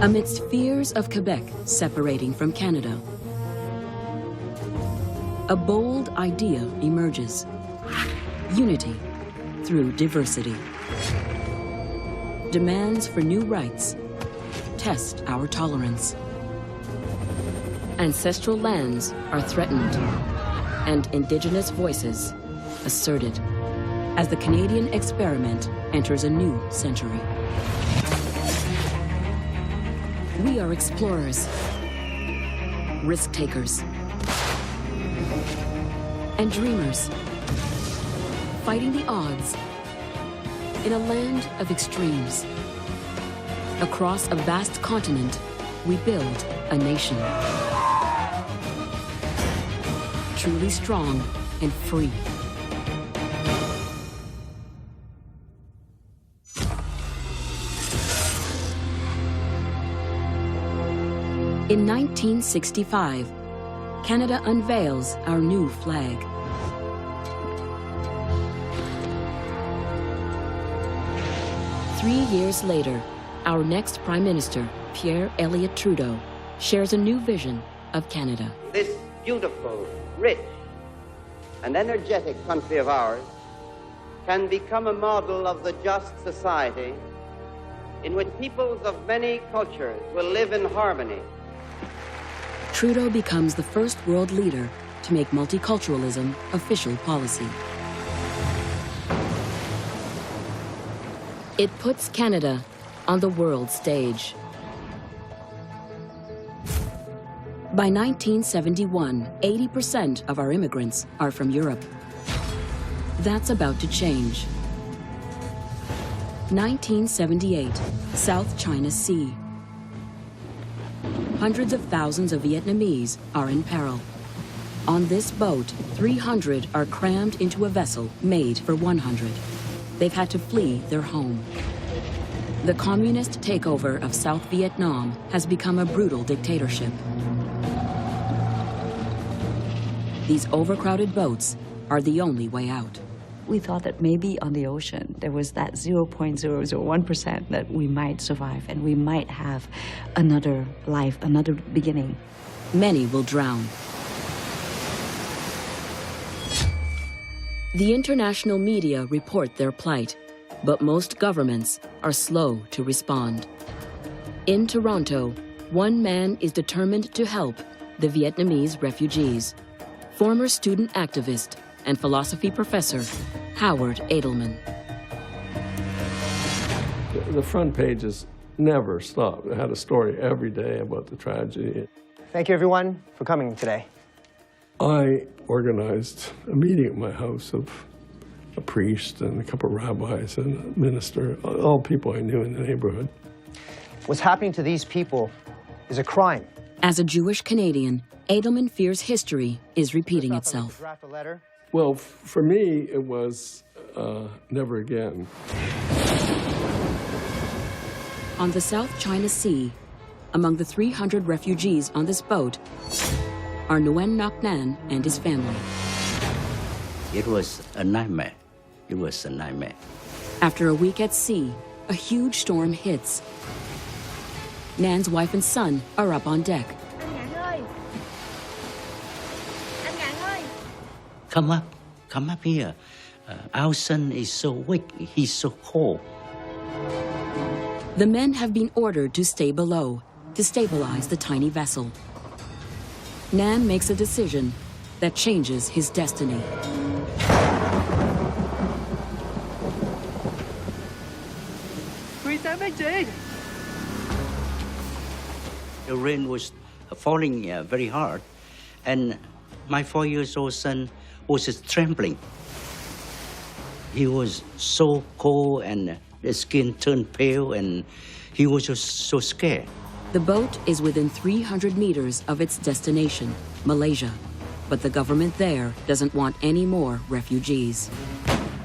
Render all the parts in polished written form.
Amidst fears of Quebec separating from Canada, a bold idea emerges: unity through diversity. Demands for new rights test our tolerance. Ancestral lands are threatened, and Indigenous voices asserted as the Canadian experiment enters a new century. We are explorers, risk-takers, and dreamers, fighting the odds in a land of extremes. Across a vast continent, we build a nation. Truly strong and free. In 1965, Canada unveils our new flag. Three years later, our next Prime Minister, Pierre Elliott Trudeau, shares a new vision of Canada. This beautiful, rich, and energetic country of ours can become a model of the just society in which peoples of many cultures will live in harmony. Trudeau becomes the first world leader to make multiculturalism official policy. It puts Canada on the world stage. By 1971, 80% of our immigrants are from Europe. That's about to change. 1978, South China Sea. Hundreds of thousands of Vietnamese are in peril. On this boat, 300 are crammed into a vessel made for 100. They've had to flee their home. The communist takeover of South Vietnam has become a brutal dictatorship. These overcrowded boats are the only way out. We thought that maybe on the ocean there was that 0.001% that we might survive and we might have another life, another beginning. Many will drown. The international media report their plight, but most governments are slow to respond. In Toronto, one man is determined to help the Vietnamese refugees. Former student activist and philosophy professor Howard Edelman. The front pages never stopped. It had a story every day about the tragedy. Thank you, everyone, for coming today. I organized a meeting at my house of a priest and a couple of rabbis and a minister, all people I knew in the neighborhood. What's happening to these people is a crime. As a Jewish Canadian, Edelman fears history is repeating itself. Well, for me, it was never again. On the South China Sea, among the 300 refugees on this boat, are Nguyen Ngoc Nhan and his family. It was a nightmare. It was a nightmare. After a week at sea, a huge storm hits. Nan's wife and son are up on deck. Come up here. Our son is so weak, he's so cold. The men have been ordered to stay below to stabilize the tiny vessel. Nan makes a decision that changes his destiny. The rain was falling very hard, and my 4-year-old son was trembling. He was so cold and his skin turned pale and he was just so scared. The boat is within 300 meters of its destination, Malaysia. But the government there doesn't want any more refugees.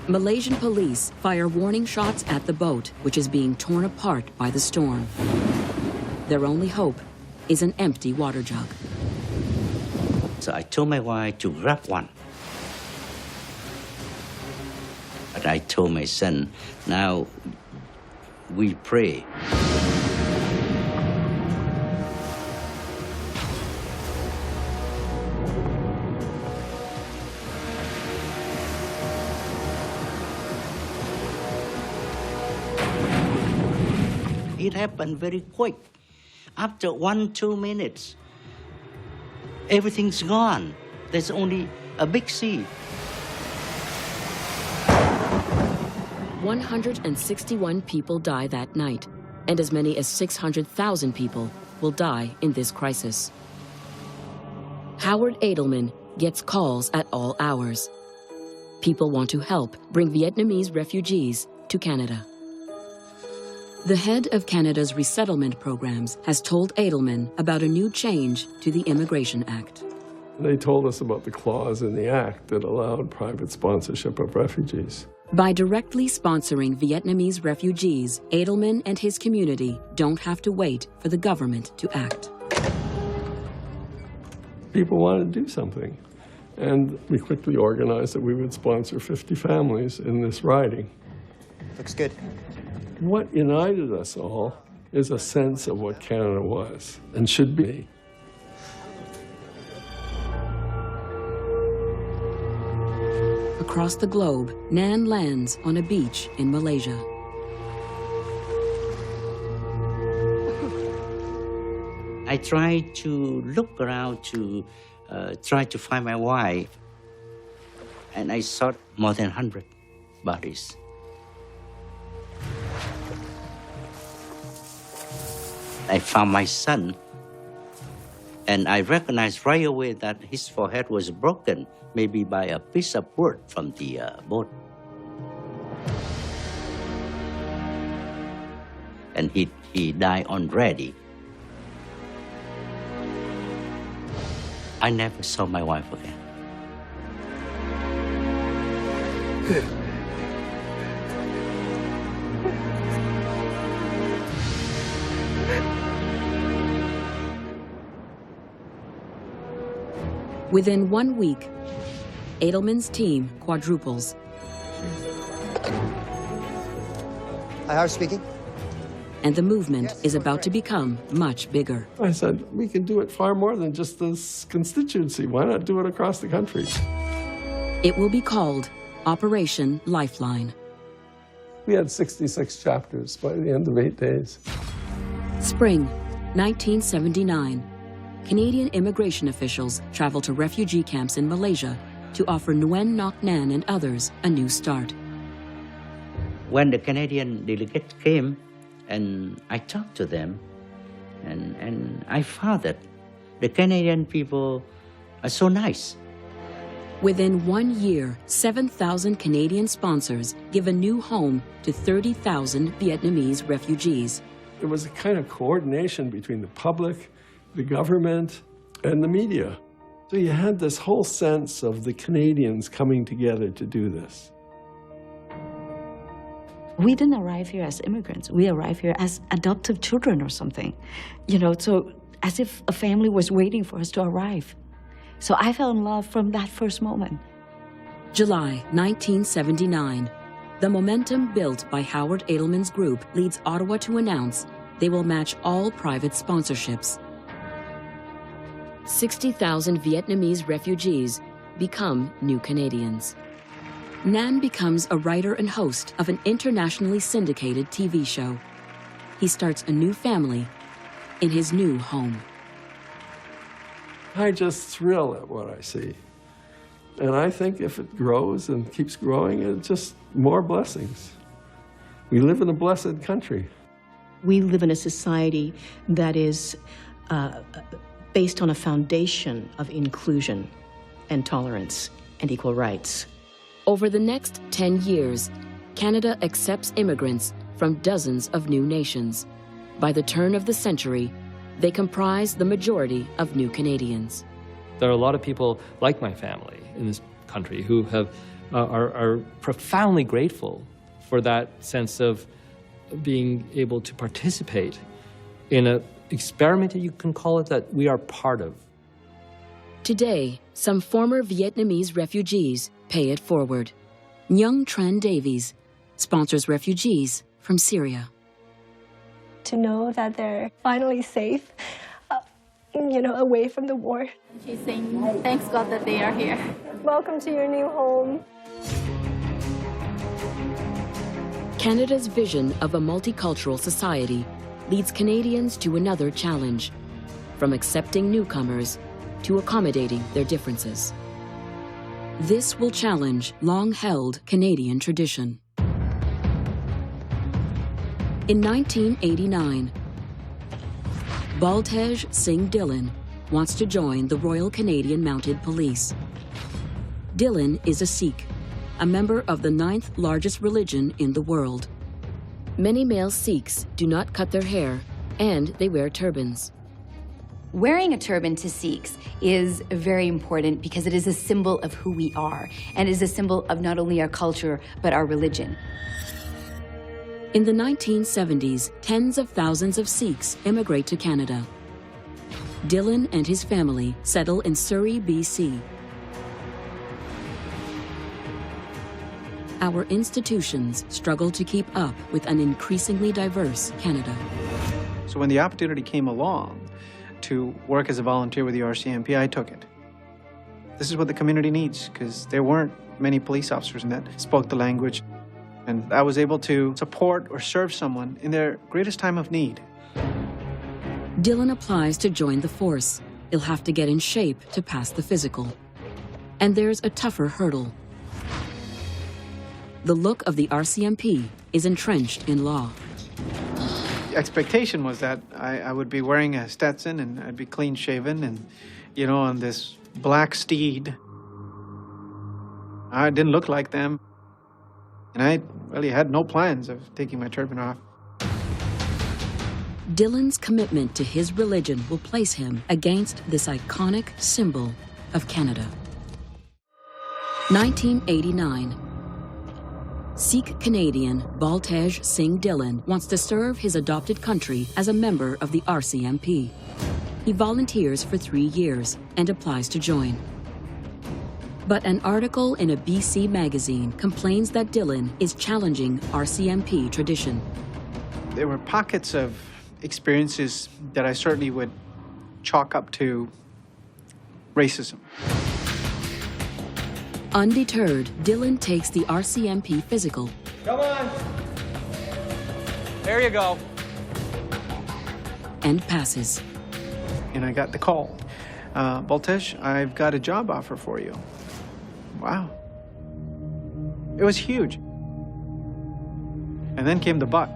Malaysian police fire warning shots at the boat, which is being torn apart by the storm. Their only hope is an empty water jug. So I told my wife to grab one. But I told my son, now we pray. it happened very quick. After 1-2 minutes, everything's gone. There's only a big sea. 161 people die that night, and as many as 600,000 people will die in this crisis. Howard Edelman gets calls at all hours. People want to help bring Vietnamese refugees to Canada. The head of Canada's resettlement programs has told Edelman about a new change to the Immigration Act. They told us about the clause in the act that allowed private sponsorship of refugees. By directly sponsoring Vietnamese refugees, Edelman and his community don't have to wait for the government to act. People wanted to do something, and we quickly organized that we would sponsor 50 families in this riding. Looks good. What united us all is a sense of what Canada was and should be. Across the globe, Nan lands on a beach in Malaysia. I tried to look around to try to find my wife, and I saw more than 100 bodies. I found my son, and I recognized right away that his forehead was broken, maybe by a piece of wood from the boat. And he died already. I never saw my wife again. Within 1 week, Edelman's team quadruples. Hi, Howard speaking. And the movement is about to become much bigger. I said, we can do it far more than just this constituency. Why not do it across the country? It will be called Operation Lifeline. We had 66 chapters by the end of 8 days. Spring 1979. Canadian immigration officials travel to refugee camps in Malaysia to offer Nguyen Ngoc Nan and others a new start. When the Canadian delegate came, and I talked to them, and I found that the Canadian people are so nice. Within 1 year, 7,000 Canadian sponsors give a new home to 30,000 Vietnamese refugees. It was a kind of coordination between the public, the government, and the media. So you had this whole sense of the Canadians coming together to do this. We didn't arrive here as immigrants. We arrived here as adoptive children or something. You know, so as if a family was waiting for us to arrive. So I fell in love from that first moment. July 1979. The momentum built by Howard Edelman's group leads Ottawa to announce they will match all private sponsorships. 60,000 Vietnamese refugees become new Canadians. Nan becomes a writer and host of an internationally syndicated TV show. He starts a new family in his new home. I just thrill at what I see. And I think if it grows and keeps growing, it's just more blessings. We live in a blessed country. We live in a society that is based on a foundation of inclusion and tolerance and equal rights. Over the next 10 years, Canada accepts immigrants from dozens of new nations. By the turn of the century, they comprise the majority of new Canadians. There are a lot of people like my family in this country who are profoundly grateful for that sense of being able to participate in an experiment, you can call it, that we are part of. Today, some former Vietnamese refugees pay it forward. Nhung Tran Davies sponsors refugees from Syria. To know that they're finally safe, away from the war. She's saying, thanks God that they are here. Welcome to your new home. Canada's vision of a multicultural society leads Canadians to another challenge, from accepting newcomers to accommodating their differences. This will challenge long-held Canadian tradition. In 1989, Baltej Singh Dhillon wants to join the Royal Canadian Mounted Police. Dhillon is a Sikh, a member of the 9th largest religion in the world. Many male Sikhs do not cut their hair, and they wear turbans. Wearing a turban to Sikhs is very important because it is a symbol of who we are, and is a symbol of not only our culture, but our religion. In the 1970s, tens of thousands of Sikhs immigrate to Canada. Dhillon and his family settle in Surrey, BC. Our institutions struggle to keep up with an increasingly diverse Canada. So when the opportunity came along to work as a volunteer with the RCMP, I took it. This is what the community needs, because there weren't many police officers that spoke the language. And I was able to support or serve someone in their greatest time of need. Dhillon applies to join the force. He'll have to get in shape to pass the physical. And there's a tougher hurdle. The look of the RCMP is entrenched in law. The expectation was that I would be wearing a Stetson and I'd be clean shaven and, you know, on this black steed. I didn't look like them. And I really had no plans of taking my turban off. Dhillon's commitment to his religion will place him against this iconic symbol of Canada. 1989. Sikh Canadian Baltej Singh Dhillon wants to serve his adopted country as a member of the RCMP. He volunteers for 3 years and applies to join. But an article in a BC magazine complains that Dhillon is challenging RCMP tradition. There were pockets of experiences that I certainly would chalk up to racism. Undeterred, Dhillon takes the RCMP physical. Come on. There you go. And passes. And I got the call. Baltej, I've got a job offer for you. Wow. It was huge. And then came the but.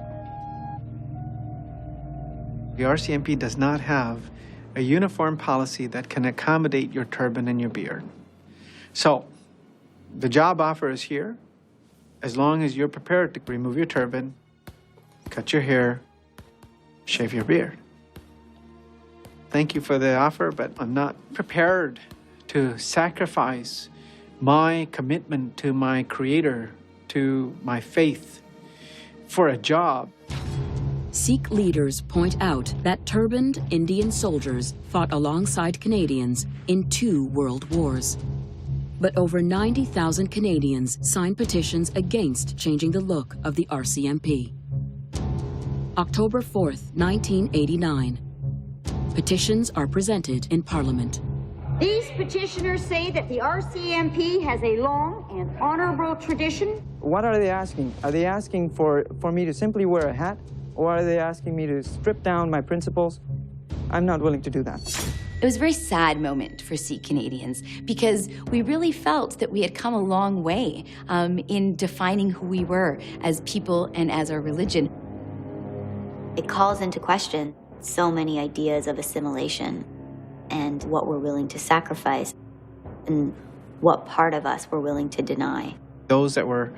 The RCMP does not have a uniform policy that can accommodate your turban and your beard. So, the job offer is here, as long as you're prepared to remove your turban, cut your hair, shave your beard. Thank you for the offer, but I'm not prepared to sacrifice my commitment to my Creator, to my faith, for a job. Sikh leaders point out that turbaned Indian soldiers fought alongside Canadians in 2 world wars. But over 90,000 Canadians signed petitions against changing the look of the RCMP. October 4th, 1989. Petitions are presented in Parliament. These petitioners say that the RCMP has a long and honorable tradition. What are they asking? Are they asking for me to simply wear a hat? Or are they asking me to strip down my principles? I'm not willing to do that. It was a very sad moment for Sikh Canadians because we really felt that we had come a long way in defining who we were as people and as our religion. It calls into question so many ideas of assimilation and what we're willing to sacrifice and what part of us we're willing to deny. Those that were,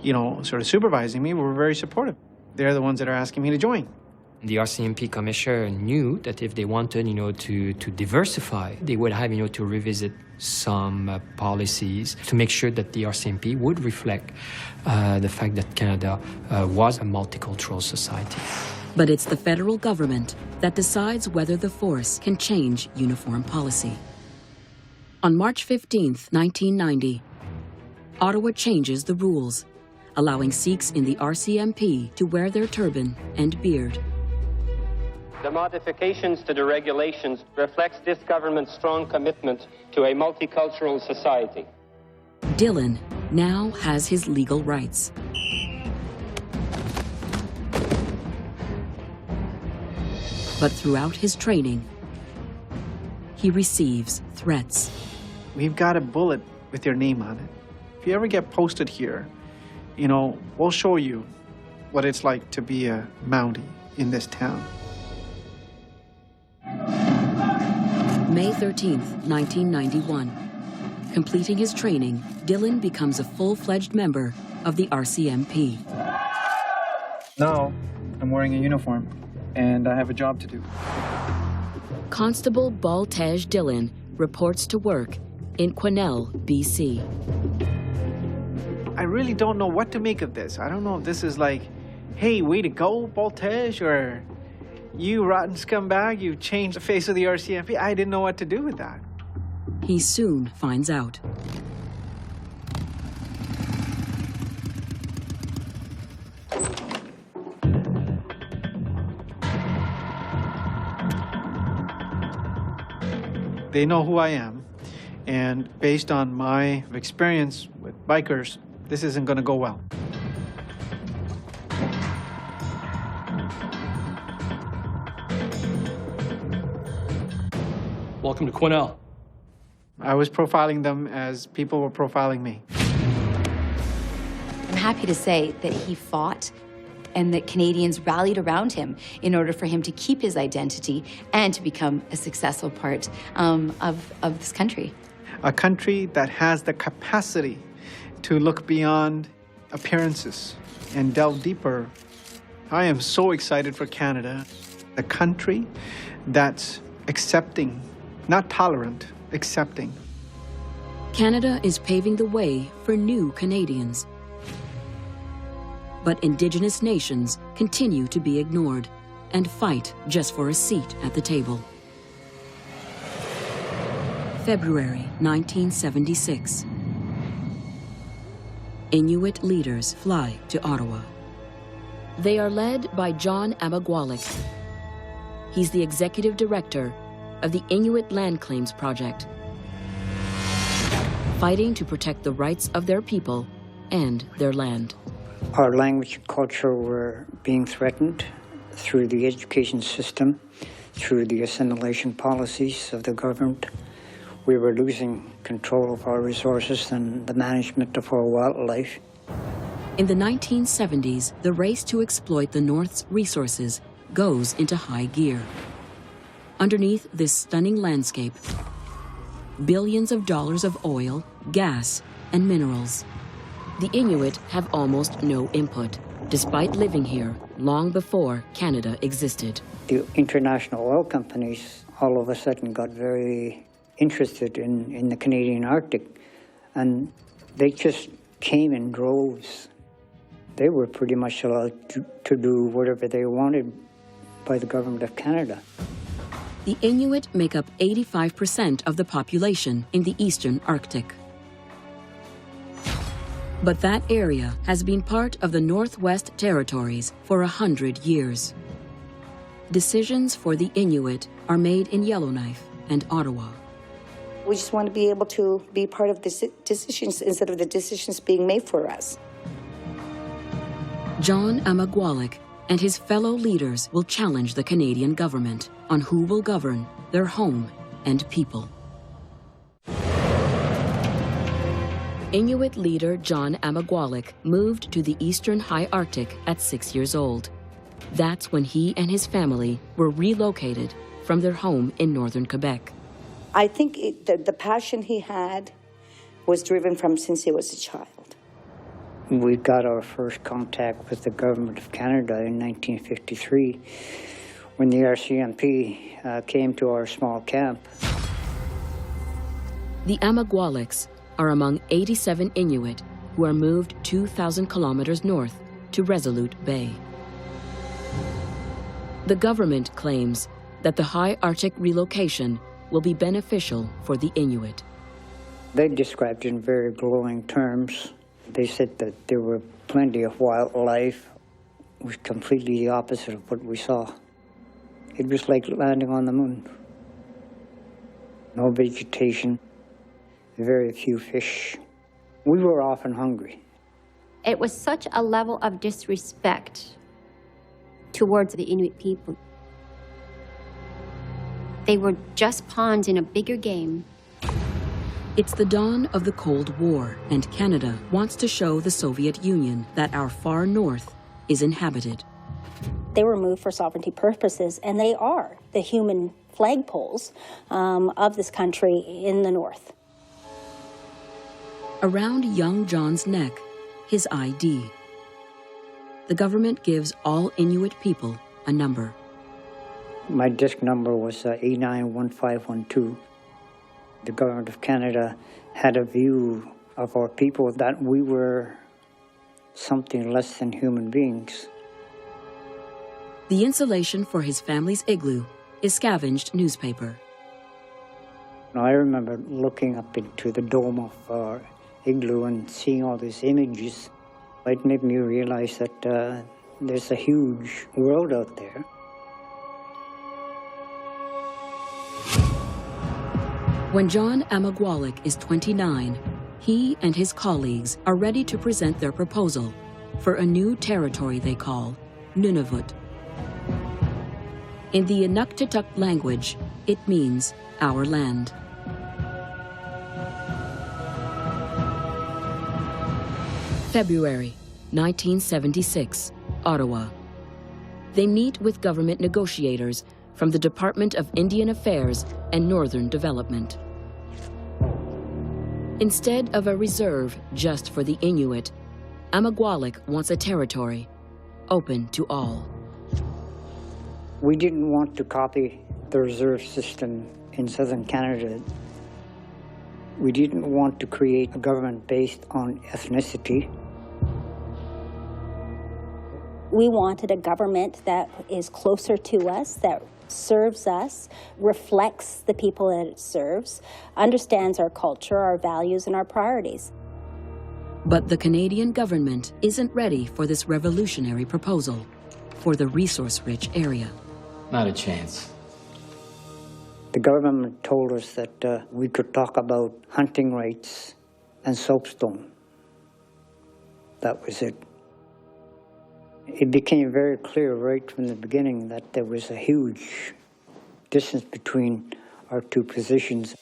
sort of supervising me were very supportive. They're the ones that are asking me to join. The RCMP commissioner knew that if they wanted, to diversify, they would have, to revisit some policies to make sure that the RCMP would reflect the fact that Canada was a multicultural society. But it's the federal government that decides whether the force can change uniform policy. On March 15th, 1990, Ottawa changes the rules, allowing Sikhs in the RCMP to wear their turban and beard. The modifications to the regulations reflects this government's strong commitment to a multicultural society. Dhillon now has his legal rights. But throughout his training, he receives threats. We've got a bullet with your name on it. If you ever get posted here, we'll show you what it's like to be a Mountie in this town. May 13th, 1991. Completing his training, Dylan becomes a full-fledged member of the RCMP. Now, I'm wearing a uniform, and I have a job to do. Constable Baltej Dylan reports to work in Quesnel, BC. I really don't know what to make of this. I don't know if this is like, hey, way to go, Baltej, or you rotten scumbag, you changed the face of the RCMP. I didn't know what to do with that. He soon finds out. They know who I am, and based on my experience with bikers, this isn't going to go well. Welcome to Quesnel. I was profiling them as people were profiling me. I'm happy to say that he fought and that Canadians rallied around him in order for him to keep his identity and to become a successful part of this country. A country that has the capacity to look beyond appearances and delve deeper. I am so excited for Canada, a country that's accepting, not tolerant, accepting. Canada is paving the way for new Canadians. But Indigenous nations continue to be ignored and fight just for a seat at the table. February 1976. Inuit leaders fly to Ottawa. They are led by John Amagwalik. He's the executive director of the Inuit Land Claims Project, fighting to protect the rights of their people and their land. Our language and culture were being threatened through the education system, through the assimilation policies of the government. We were losing control of our resources and the management of our wildlife. In the 1970s, the race to exploit the North's resources goes into high gear. Underneath this stunning landscape, billions of dollars of oil, gas, and minerals. The Inuit have almost no input, despite living here long before Canada existed. The international oil companies all of a sudden got very interested in the Canadian Arctic, and they just came in droves. They were pretty much allowed to do whatever they wanted by the government of Canada. The Inuit make up 85% of the population in the eastern Arctic. But that area has been part of the Northwest Territories for 100 years. Decisions for the Inuit are made in Yellowknife and Ottawa. We just want to be able to be part of the decisions instead of the decisions being made for us. John Amagwalik and his fellow leaders will challenge the Canadian government on who will govern their home and people. Inuit leader John Amagwalik moved to the eastern high Arctic at 6 years old. That's when he and his family were relocated from their home in northern Quebec. I think the passion he had was driven from since he was a child. We got our first contact with the government of Canada in 1953 when the RCMP came to our small camp. The Amagwaliks are among 87 Inuit who are moved 2,000 kilometers north to Resolute Bay. The government claims that the high Arctic relocation will be beneficial for the Inuit. They described it in very glowing terms. They said that there were plenty of wildlife. It was completely the opposite of what we saw. It was like landing on the moon. No vegetation, very few fish. We were often hungry. It was such a level of disrespect towards the Inuit people. They were just pawns in a bigger game. It's the dawn of the Cold War, and Canada wants to show the Soviet Union that our far north is inhabited. They were moved for sovereignty purposes, and they are the human flagpoles of this country in the north. Around young John's neck, his ID. The government gives all Inuit people a number. My disc number was A91512. The government of Canada had a view of our people that we were something less than human beings. The insulation for his family's igloo is scavenged newspaper. I remember looking up into the dome of our igloo and seeing all these images. It made me realize that there's a huge world out there. When John Amagwalik is 29, he and his colleagues are ready to present their proposal for a new territory they call Nunavut. In the Inuktitut language, it means our land. February 1976, Ottawa. They meet with government negotiators from the Department of Indian Affairs and Northern Development. Instead of a reserve just for the Inuit, Amagwalik wants a territory open to all. We didn't want to copy the reserve system in southern Canada. We didn't want to create a government based on ethnicity. We wanted a government that is closer to us, that serves us, reflects the people that it serves, understands our culture, our values, and our priorities. But the Canadian government isn't ready for this revolutionary proposal for the resource-rich area. Not a chance. The government told us that we could talk about hunting rights and soapstone. That was it. It became very clear right from the beginning that there was a huge distance between our two positions.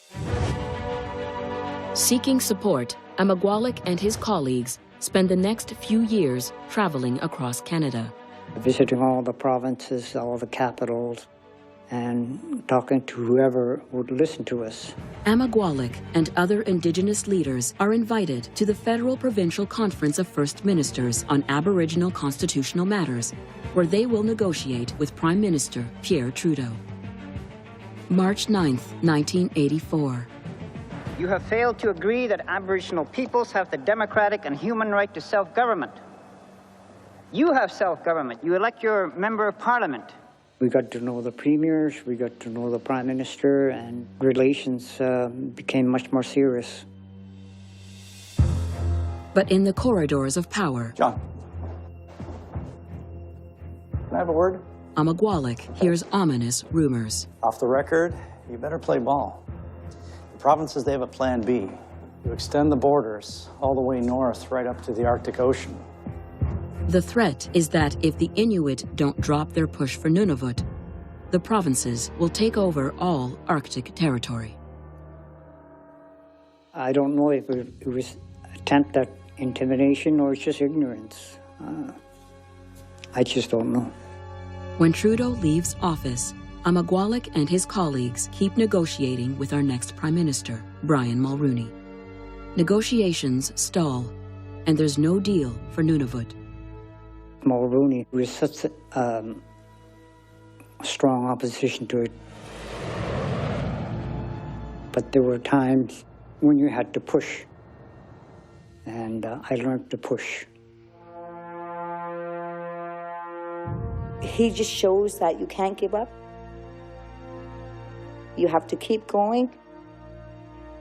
Seeking support, Amagwalik and his colleagues spend the next few years traveling across Canada. Visiting all the provinces, all the capitals, and talking to whoever would listen to us. Amagwalik and other Indigenous leaders are invited to the Federal Provincial Conference of First Ministers on Aboriginal Constitutional Matters, where they will negotiate with Prime Minister Pierre Trudeau. March 9th, 1984. You have failed to agree that Aboriginal peoples have the democratic and human right to self-government. You have self-government. You elect your member of parliament. We got to know the premiers, we got to know the prime minister, and relations became much more serious. But in the corridors of power, John, can I have a word? Amagwalik hears ominous rumors. Off the record, you better play ball. The provinces, they have a plan B. You extend the borders all the way north, right up to the Arctic Ocean. The threat is that if the Inuit don't drop their push for Nunavut, the provinces will take over all Arctic territory. I don't know if it was an attempt at intimidation or it's just ignorance. I just don't know. When Trudeau leaves office, Amagwalik and his colleagues keep negotiating with our next Prime Minister, Brian Mulroney. Negotiations stall, and there's no deal for Nunavut. Mulroney was such a strong opposition to it. But there were times when you had to push, and I learned to push. He just shows that you can't give up. You have to keep going,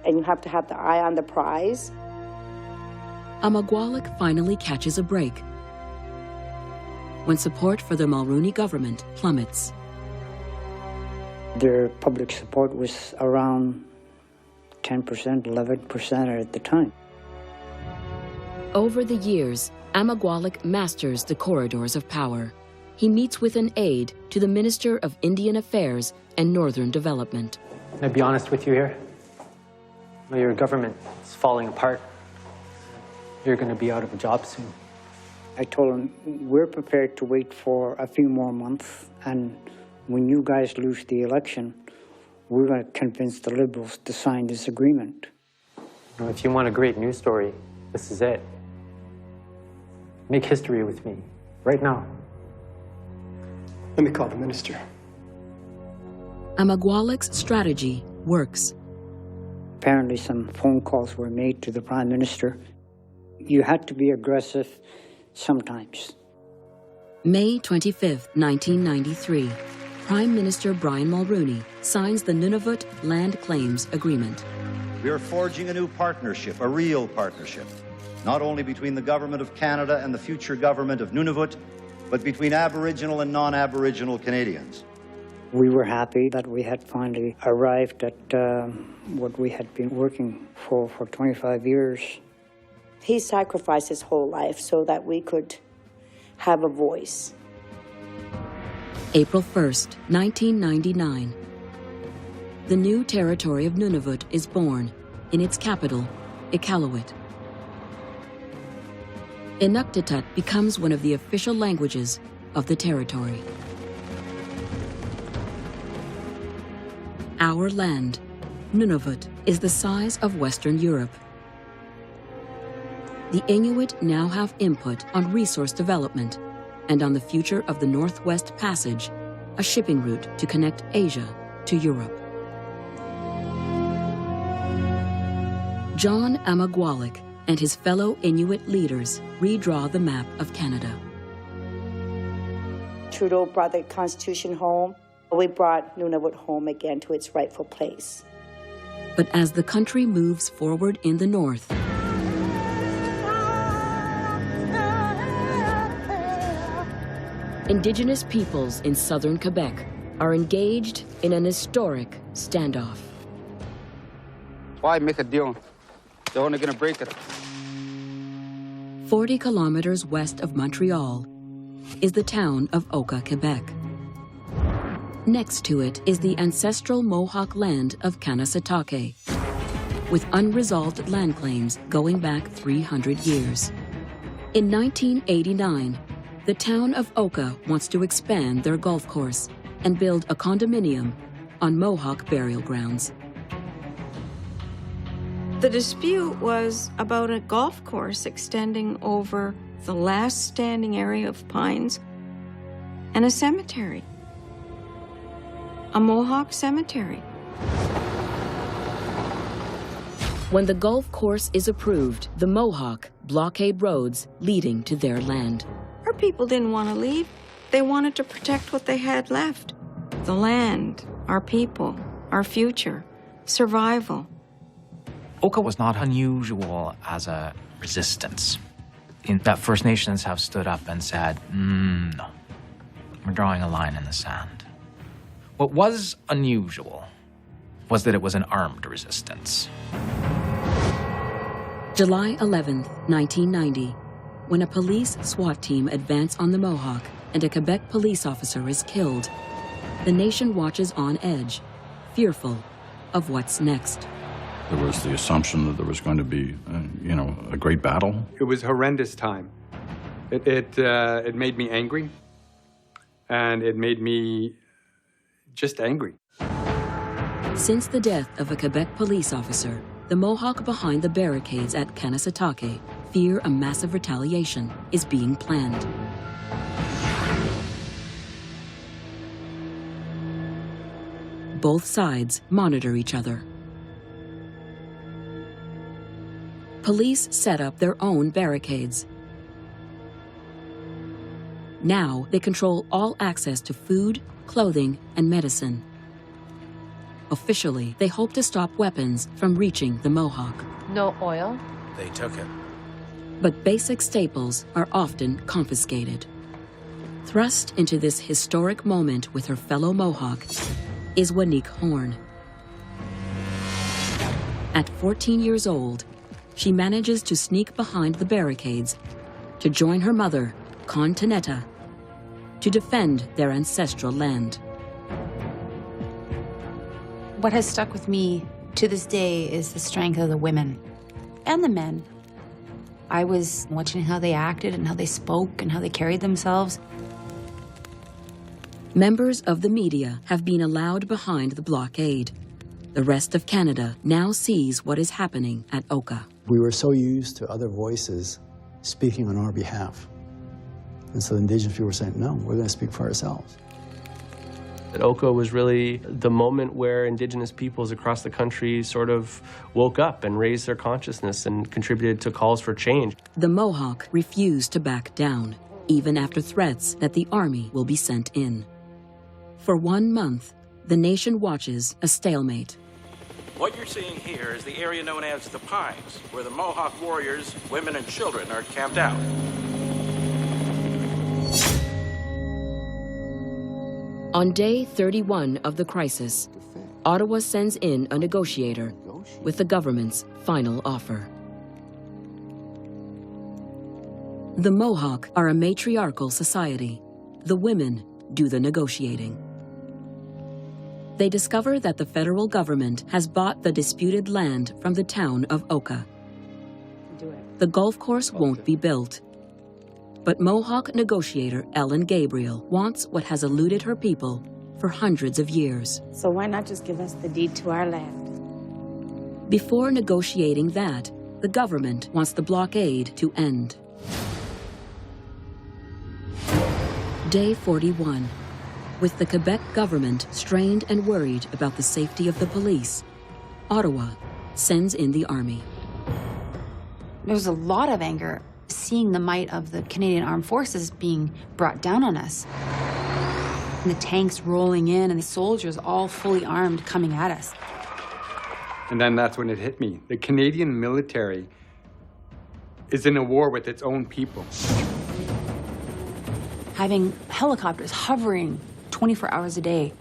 and you have to have the eye on the prize. Amagwalik finally catches a break when support for the Mulroney government plummets. Their public support was around 10%, 11% at the time. Over the years, Amagwalik masters the corridors of power. he meets with an aide to the Minister of Indian Affairs and Northern Development. Can I be honest with you here? Well, your government is falling apart. You're going to be out of a job soon. I told him, we're prepared to wait for a few more months, and when you guys lose the election, we're going to convince the Liberals to sign this agreement. You know, if you want a great news story, this is it. Make history with me, right now. Let me call the minister. Amagwalek's strategy works. Apparently some phone calls were made to the Prime Minister. You had to be aggressive sometimes. May 25, 1993, Prime Minister Brian Mulroney signs the Nunavut Land Claims Agreement. We are forging a new partnership, a real partnership, not only between the Government of Canada and the future government of Nunavut, but between Aboriginal and non-Aboriginal Canadians. We were happy that we had finally arrived at what we had been working for 25 years. He sacrificed his whole life so that we could have a voice. April 1st, 1999. The new territory of Nunavut is born in its capital, Iqaluit. Inuktitut becomes one of the official languages of the territory. Our land, Nunavut, is the size of Western Europe. The Inuit now have input on resource development and on the future of the Northwest Passage, a shipping route to connect Asia to Europe. John Amagwalek and his fellow Inuit leaders redraw the map of Canada. Trudeau brought the Constitution home. We brought Nunavut home again to its rightful place. But as the country moves forward in the north, Indigenous peoples in southern Quebec are engaged in an historic standoff. Why make a deal? They're only going to break it. 40 kilometers west of Montreal is the town of Oka, Quebec. Next to it is the ancestral Mohawk land of Kanesatake, with unresolved land claims going back 300 years. In 1989, the town of Oka wants to expand their golf course and build a condominium on Mohawk burial grounds. The dispute was about a golf course extending over the last standing area of pines and a cemetery, a Mohawk cemetery. When the golf course is approved, the Mohawk blockade roads leading to their land. Our people didn't want to leave. They wanted to protect what they had left. The land, our people, our future, survival. Oka was not unusual as a resistance. In that First Nations have stood up and said, no, we're drawing a line in the sand. What was unusual was that it was an armed resistance. July 11th, 1990, when a police SWAT team advance on the Mohawk and a Quebec police officer is killed, the nation watches on edge, fearful of what's next. There was the assumption that there was going to be, a great battle. It was a horrendous time. It made me angry, and it made me just angry. Since the death of a Quebec police officer, the Mohawk behind the barricades at Kanesatake fear a massive retaliation is being planned. Both sides monitor each other. Police set up their own barricades. Now they control all access to food, clothing, and medicine. Officially, they hope to stop weapons from reaching the Mohawk. No oil? They took it. But basic staples are often confiscated. Thrust into this historic moment with her fellow Mohawk is Wanique Horn. At 14 years old, she manages to sneak behind the barricades to join her mother, Con Tanetta, to defend their ancestral land. What has stuck with me to this day is the strength of the women and the men. I was watching how they acted and how they spoke and how they carried themselves. Members of the media have been allowed behind the blockade. The rest of Canada now sees what is happening at Oka. We were so used to other voices speaking on our behalf. And so the Indigenous people were saying, no, we're going to speak for ourselves. Oka was really the moment where Indigenous peoples across the country sort of woke up and raised their consciousness and contributed to calls for change. The Mohawk refused to back down, even after threats that the army will be sent in. For 1 month, the nation watches a stalemate. What you're seeing here is the area known as the Pines, where the Mohawk warriors, women, and children are camped out. On day 31 of the crisis, Ottawa sends in a negotiator with the government's final offer. The Mohawk are a matriarchal society. The women do the negotiating. They discover that the federal government has bought the disputed land from the town of Oka. The golf course won't be built. But Mohawk negotiator Ellen Gabriel wants what has eluded her people for hundreds of years. So why not just give us the deed to our land? Before negotiating that, the government wants the blockade to end. Day 41. With the Quebec government strained and worried about the safety of the police, Ottawa sends in the army. There was a lot of anger seeing the might of the Canadian Armed Forces being brought down on us. And the tanks rolling in and the soldiers all fully armed coming at us. And then that's when it hit me. The Canadian military is in a war with its own people. Having helicopters hovering 24 hours a day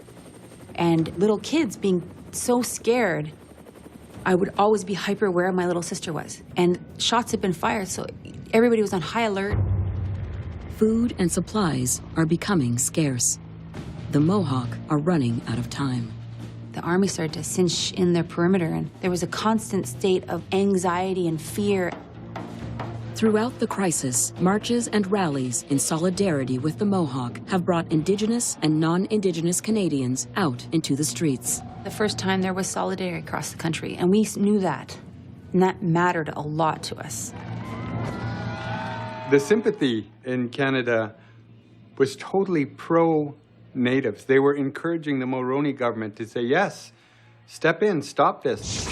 and little kids being so scared, I would always be hyper aware of my little sister was. And shots had been fired, so everybody was on high alert. Food and supplies are becoming scarce. The Mohawk are running out of time. The army started to cinch in their perimeter, and there was a constant state of anxiety and fear. Throughout the crisis, marches and rallies in solidarity with the Mohawk have brought Indigenous and non-Indigenous Canadians out into the streets. The first time there was solidarity across the country, and we knew that, and that mattered a lot to us. The sympathy in Canada was totally pro-natives. They were encouraging the Mulroney government to say, yes, step in, stop this.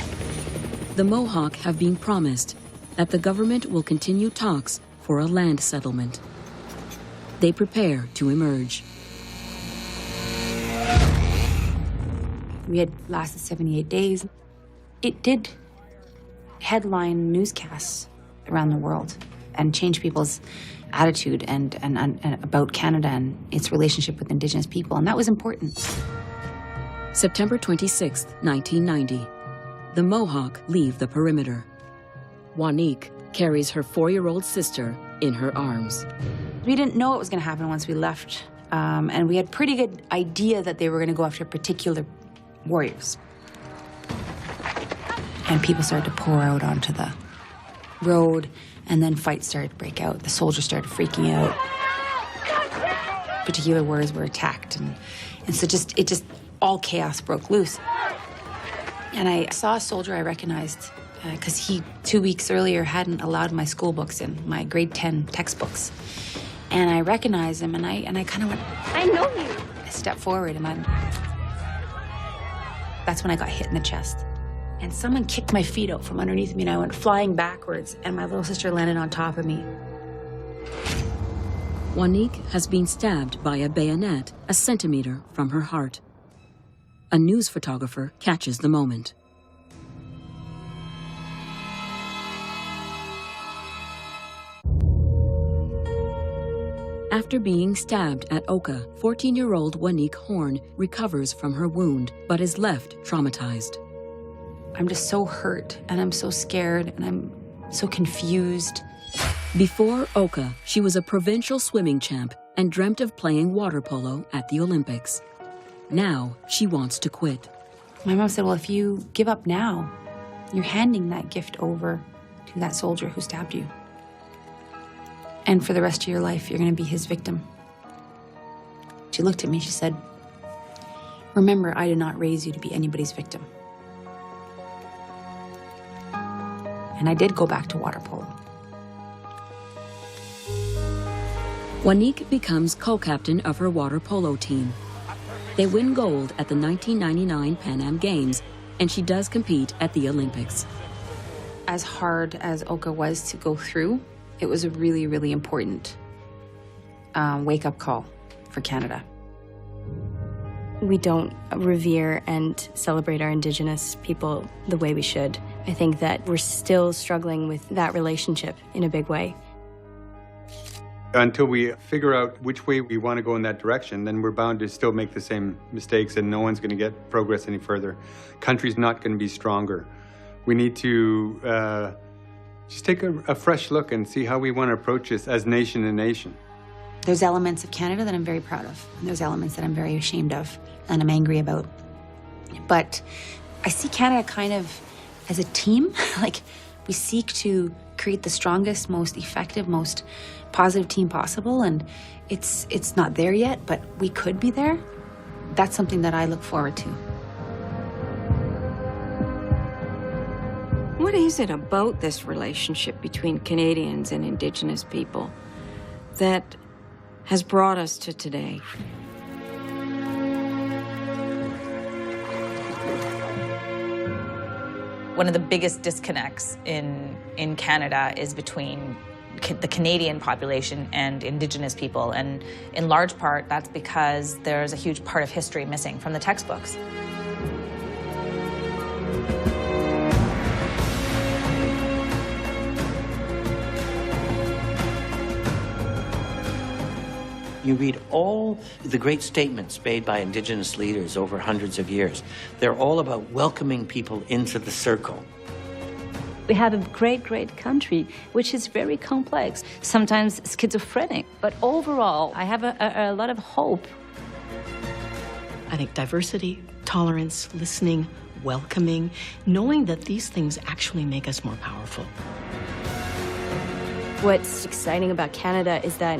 The Mohawk have been promised that the government will continue talks for a land settlement. They prepare to emerge. We had lasted 78 days. It did headline newscasts around the world and change people's attitude and about Canada and its relationship with Indigenous people, and that was important. September 26, 1990. The Mohawk leave the perimeter. Wanique carries her 4-year-old sister in her arms. We didn't know what was going to happen once we left, and we had pretty good idea that they were going to go after particular warriors. And people started to pour out onto the road, and then fights started to break out. The soldiers started freaking out. Particular warriors were attacked, and so all chaos broke loose. And I saw a soldier I recognized because he, 2 weeks earlier, hadn't allowed my school books in, my grade 10 textbooks. And I recognized him, and I kind of went, I know you. I stepped forward, and that's when I got hit in the chest. And someone kicked my feet out from underneath me, and I went flying backwards, and my little sister landed on top of me. Wanique has been stabbed by a bayonet a centimeter from her heart. A news photographer catches the moment. After being stabbed at Oka, 14-year-old Wanique Horn recovers from her wound, but is left traumatized. I'm just so hurt, and I'm so scared, and I'm so confused. Before Oka, she was a provincial swimming champ and dreamt of playing water polo at the Olympics. Now she wants to quit. My mom said, well, if you give up now, you're handing that gift over to that soldier who stabbed you. And for the rest of your life, you're going to be his victim. She looked at me, she said, remember, I did not raise you to be anybody's victim. And I did go back to water polo. Juanique becomes co-captain of her water polo team. They win gold at the 1999 Pan Am Games, and she does compete at the Olympics. As hard as Oka was to go through, it was a really, really important wake-up call for Canada. We don't revere and celebrate our Indigenous people the way we should. I think that we're still struggling with that relationship in a big way. Until we figure out which way we want to go in that direction, then we're bound to still make the same mistakes and no one's going to get progress any further. Country's not going to be stronger. We need to just take a fresh look and see how we want to approach this as nation to nation. There's elements of Canada that I'm very proud of, and there's elements that I'm very ashamed of and I'm angry about. But I see Canada kind of as a team. Like, we seek to create the strongest, most effective, most positive team possible, and it's not there yet, but we could be there. That's something that I look forward to. What is it about this relationship between Canadians and Indigenous people that has brought us to today? One of the biggest disconnects in Canada is between the Canadian population and Indigenous people, and in large part that's because there's a huge part of history missing from the textbooks. You read all the great statements made by Indigenous leaders over hundreds of years. They're all about welcoming people into the circle. We have a great, great country, which is very complex, sometimes schizophrenic, but overall, I have a lot of hope. I think diversity, tolerance, listening, welcoming, knowing that these things actually make us more powerful. What's exciting about Canada is that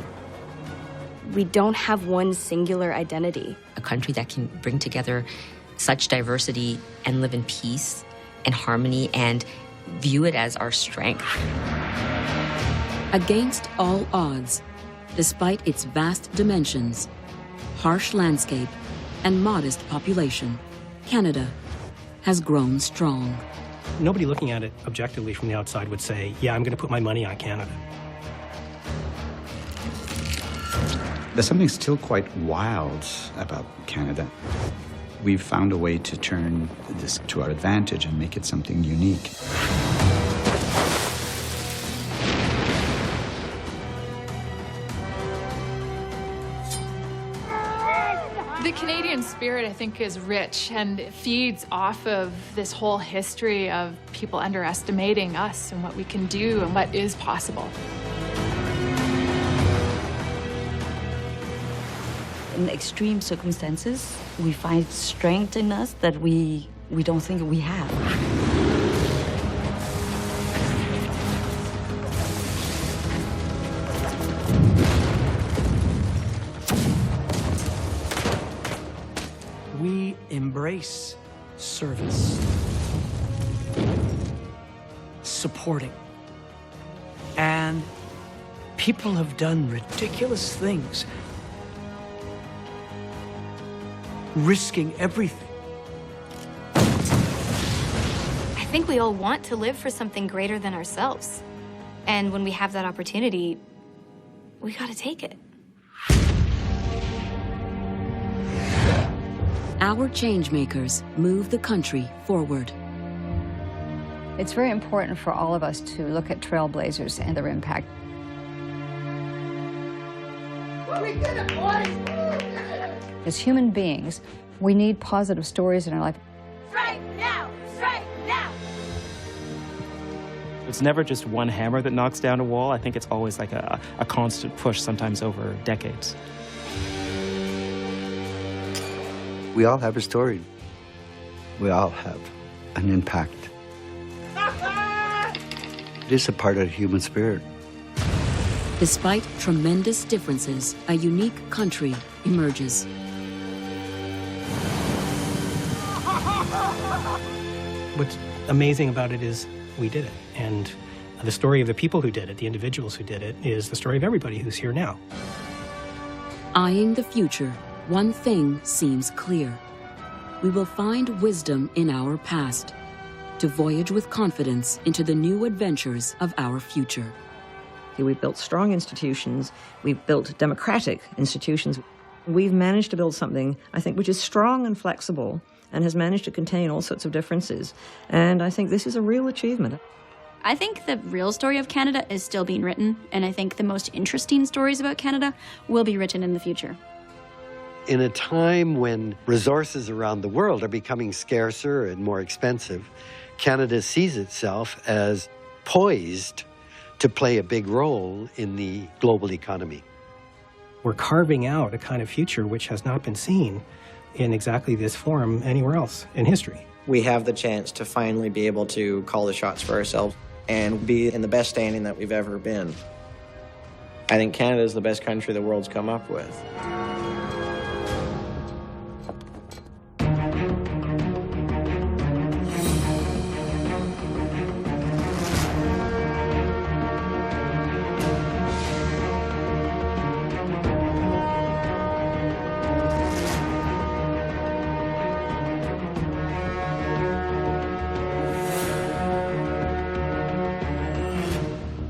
we don't have one singular identity. A country that can bring together such diversity and live in peace and harmony and view it as our strength. Against all odds, despite its vast dimensions, harsh landscape, and modest population, Canada has grown strong. Nobody looking at it objectively from the outside would say, yeah, I'm going to put my money on Canada. There's something still quite wild about Canada. We've found a way to turn this to our advantage and make it something unique. The Canadian spirit, I think, is rich and it feeds off of this whole history of people underestimating us and what we can do and what is possible. In extreme circumstances, we find strength in us that we don't think we have. We embrace service, supporting, and people have done ridiculous things, risking everything. I think we all want to live for something greater than ourselves. And when we have that opportunity, we gotta take it. Our changemakers move the country forward. It's very important for all of us to look at trailblazers and their impact. We did it, boys! As human beings, we need positive stories in our life. Strike now! Strike now! It's never just one hammer that knocks down a wall. I think it's always like a constant push, sometimes over decades. We all have a story. We all have an impact. It is a part of the human spirit. Despite tremendous differences, a unique country emerges. What's amazing about it is we did it. And the story of the people who did it, the individuals who did it, is the story of everybody who's here now. Eyeing the future, one thing seems clear. We will find wisdom in our past to voyage with confidence into the new adventures of our future. We've built strong institutions. We've built democratic institutions. We've managed to build something, I think, which is strong and flexible and has managed to contain all sorts of differences. And I think this is a real achievement. I think the real story of Canada is still being written, and I think the most interesting stories about Canada will be written in the future. In a time when resources around the world are becoming scarcer and more expensive, Canada sees itself as poised to play a big role in the global economy. We're carving out a kind of future which has not been seen in exactly this form anywhere else in history. We have the chance to finally be able to call the shots for ourselves and be in the best standing that we've ever been. I think Canada is the best country the world's come up with.